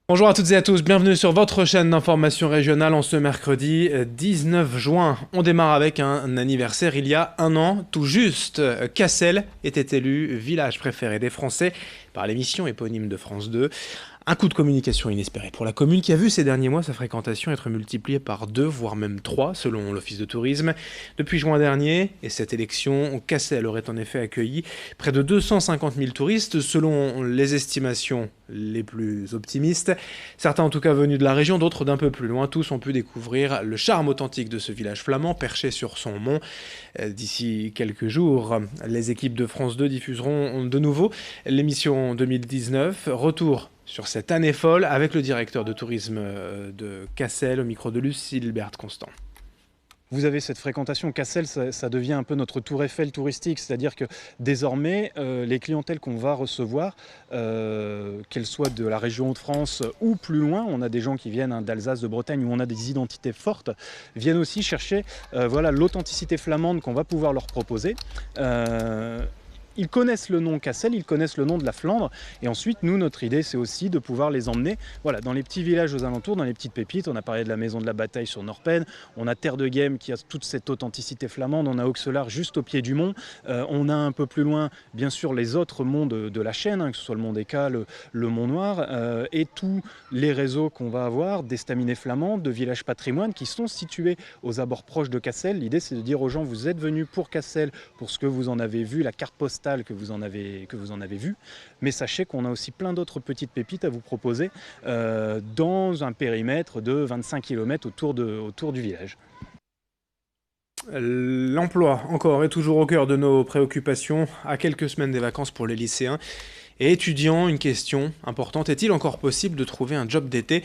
Bonjour à toutes et à tous, bienvenue sur votre chaîne d'information régionale en ce mercredi 19 juin. On démarre avec un anniversaire il y a un an, tout juste. Cassel était élu village préféré des Français par l'émission éponyme de France 2. Un coup de communication inespéré pour la commune qui a vu ces derniers mois sa fréquentation être multipliée par 2, voire même 3, selon l'Office de tourisme. Depuis juin dernier, et cette élection, Cassel aurait en effet accueilli près de 250 000 touristes, selon les estimations les plus optimistes. Certains en tout cas venus de la région, d'autres d'un peu plus loin. Tous ont pu découvrir le charme authentique de ce village flamand perché sur son mont. D'ici quelques jours, les équipes de France 2 diffuseront de nouveau l'émission 2019. Retour sur cette année folle avec le directeur de tourisme de Cassel au micro de Lucille Constant. Vous avez cette fréquentation, Cassel, ça devient un peu notre tour Eiffel touristique, c'est-à-dire que désormais, les clientèles qu'on va recevoir, qu'elles soient de la région de France ou plus loin, on a des gens qui viennent d'Alsace, de Bretagne, où on a des identités fortes, viennent aussi chercher l'authenticité flamande qu'on va pouvoir leur proposer. Ils connaissent le nom Cassel, ils connaissent le nom de la Flandre. Et ensuite, nous, notre idée, c'est aussi de pouvoir les emmener dans les petits villages aux alentours, dans les petites pépites. On a parlé de la Maison de la Bataille sur Norpen. On a Terre de Game qui a toute cette authenticité flamande. On a Auxelard juste au pied du mont. On a un peu plus loin, bien sûr, les autres monts de la chaîne, que ce soit le Mont des Cas, le Mont Noir, et tous les réseaux qu'on va avoir d'estaminets flamands, de villages patrimoine qui sont situés aux abords proches de Cassel. L'idée, c'est de dire aux gens, vous êtes venus pour Cassel, pour ce que vous en avez vu, la carte postale que vous en avez vu, mais sachez qu'on a aussi plein d'autres petites pépites à vous proposer dans un périmètre de 25 km autour du village. L'emploi, encore et toujours au cœur de nos préoccupations, à quelques semaines des vacances pour les lycéens. Et étudiants, une question importante, est-il encore possible de trouver un job d'été?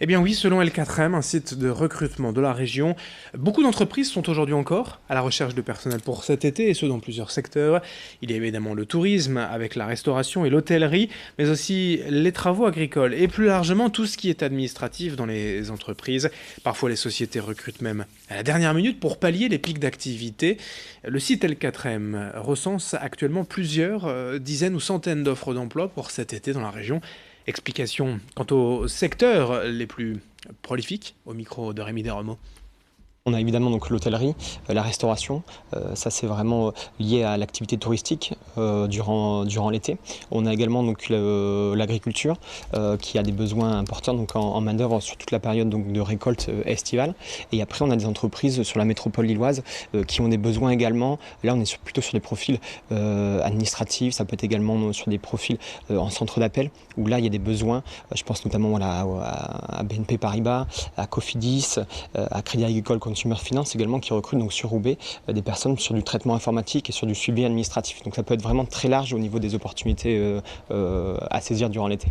Eh bien oui, selon L4M, un site de recrutement de la région, beaucoup d'entreprises sont aujourd'hui encore à la recherche de personnel pour cet été, et ce dans plusieurs secteurs. Il y a évidemment le tourisme, avec la restauration et l'hôtellerie, mais aussi les travaux agricoles, et plus largement tout ce qui est administratif dans les entreprises. Parfois les sociétés recrutent même à la dernière minute pour pallier les pics d'activité. Le site L4M recense actuellement plusieurs dizaines ou centaines d'offres d'emploi pour cet été dans la région. Explication quant aux secteurs les plus prolifiques, au micro de Rémi Desremeaux. On a évidemment donc l'hôtellerie, la restauration, ça c'est vraiment lié à l'activité touristique durant l'été. On a également donc l'agriculture qui a des besoins importants donc en main-d'œuvre sur toute la période donc de récolte estivale. Et après on a des entreprises sur la métropole lilloise qui ont des besoins également. Là on est plutôt sur des profils administratifs, ça peut être également sur des profils en centre d'appel où là il y a des besoins. Je pense notamment à BNP Paribas, à Cofidis, à Crédit Agricole Consumer Finance également qui recrute donc sur Roubaix des personnes sur du traitement informatique et sur du suivi administratif. Donc ça peut être vraiment très large au niveau des opportunités à saisir durant l'été.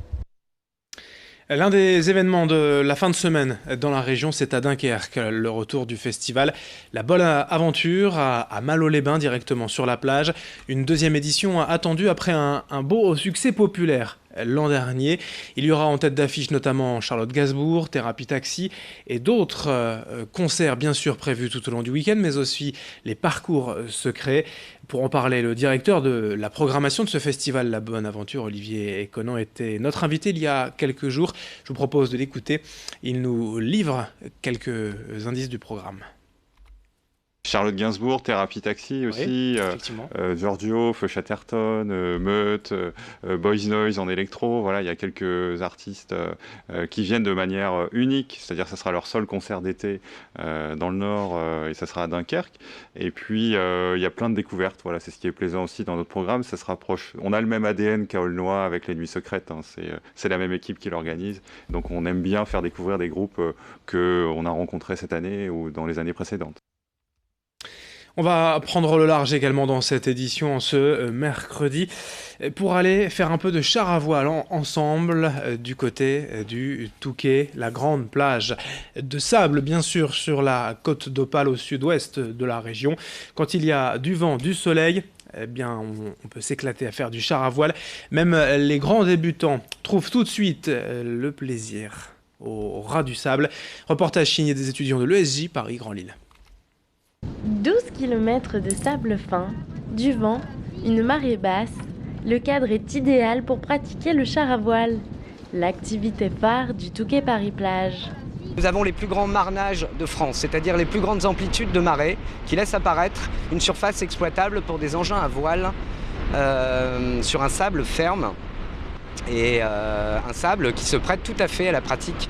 L'un des événements de la fin de semaine dans la région, c'est à Dunkerque, le retour du festival La Bonne Aventure à Malo-les-Bains, directement sur la plage. Une deuxième édition attendue après un beau succès populaire l'an dernier. Il y aura en tête d'affiche notamment Charlotte Gainsbourg, Thérapie Taxi et d'autres concerts bien sûr prévus tout au long du week-end, mais aussi les parcours secrets. Pour en parler, le directeur de la programmation de ce festival La Bonne Aventure, Olivier Conan, était notre invité il y a quelques jours. Je vous propose de l'écouter. Il nous livre quelques indices du programme. Charlotte Gainsbourg, Thérapie Taxi aussi, Giorgio, Feu Chatterton, Meute, Boys Noise en électro. Voilà, il y a quelques artistes qui viennent de manière unique, c'est-à-dire que ça sera leur seul concert d'été dans le Nord et ça sera à Dunkerque. Et puis il y a plein de découvertes. Voilà, c'est ce qui est plaisant aussi dans notre programme. Ça se rapproche. On a le même ADN qu'à Aulnois avec les Nuits Secrètes. Hein. C'est la même équipe qui l'organise. Donc on aime bien faire découvrir des groupes qu'on a rencontrés cette année ou dans les années précédentes. On va prendre le large également dans cette édition ce mercredi pour aller faire un peu de char à voile ensemble du côté du Touquet, la grande plage de sable bien sûr sur la côte d'Opale au sud-ouest de la région. Quand il y a du vent, du soleil, eh bien, on peut s'éclater à faire du char à voile. Même les grands débutants trouvent tout de suite le plaisir au ras du sable. Reportage signé des étudiants de l'ESJ Paris-Grand Lille. 12 km de sable fin, du vent, une marée basse, le cadre est idéal pour pratiquer le char à voile. l'activité phare du Touquet Paris-Plage. Nous avons les plus grands marnages de France, c'est-à-dire les plus grandes amplitudes de marée qui laissent apparaître une surface exploitable pour des engins à voile sur un sable ferme et un sable qui se prête tout à fait à la pratique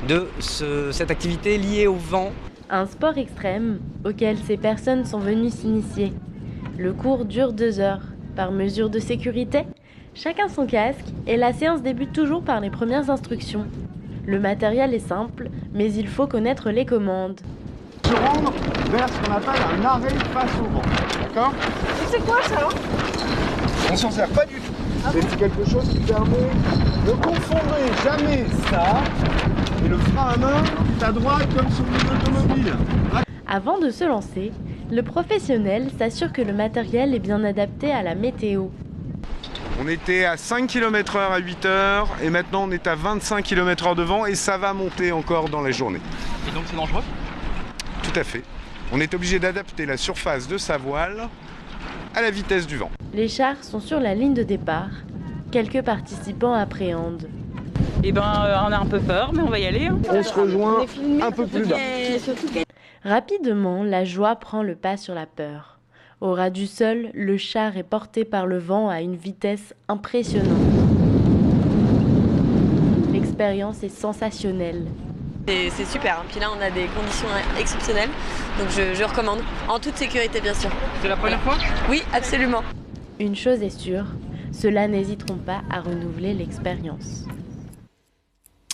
de cette activité liée au vent. Un sport extrême auquel ces personnes sont venues s'initier. Le cours dure 2 heures. Par mesure de sécurité, chacun son casque et la séance débute toujours par les premières instructions. Le matériel est simple, mais il faut connaître les commandes. Se rendre vers ce qu'on appelle un arrêt face au vent. D'accord? C'est quoi ça? On s'en sert pas du tout. C'est quelque chose qui permet de confondre jamais ça et le frein à main à droite comme sur une automobile. Avant de se lancer, le professionnel s'assure que le matériel est bien adapté à la météo. On était à 5 km/h à 8 h et maintenant on est à 25 km/h de vent et ça va monter encore dans la journée. Et donc c'est dangereux? Tout à fait. On est obligé d'adapter la surface de sa voile à la vitesse du vent. Les chars sont sur la ligne de départ. Quelques participants appréhendent. Eh ben, on a un peu peur, mais on va y aller. Hein. On se rejoint un peu plus bas. Rapidement, la joie prend le pas sur la peur. Au ras du sol, le char est porté par le vent à une vitesse impressionnante. L'expérience est sensationnelle. C'est super, puis là on a des conditions exceptionnelles, donc je recommande, en toute sécurité bien sûr. C'est la première fois? Oui, absolument. Une chose est sûre, ceux-là n'hésiteront pas à renouveler l'expérience.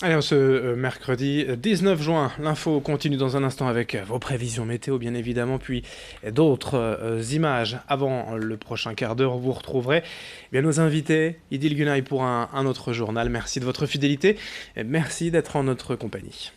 Allez, ce mercredi 19 juin, l'info continue dans un instant avec vos prévisions météo bien évidemment, puis d'autres images avant le prochain quart d'heure. Vous retrouverez bien nos invités, Idil Gunay pour un autre journal. Merci de votre fidélité et merci d'être en notre compagnie.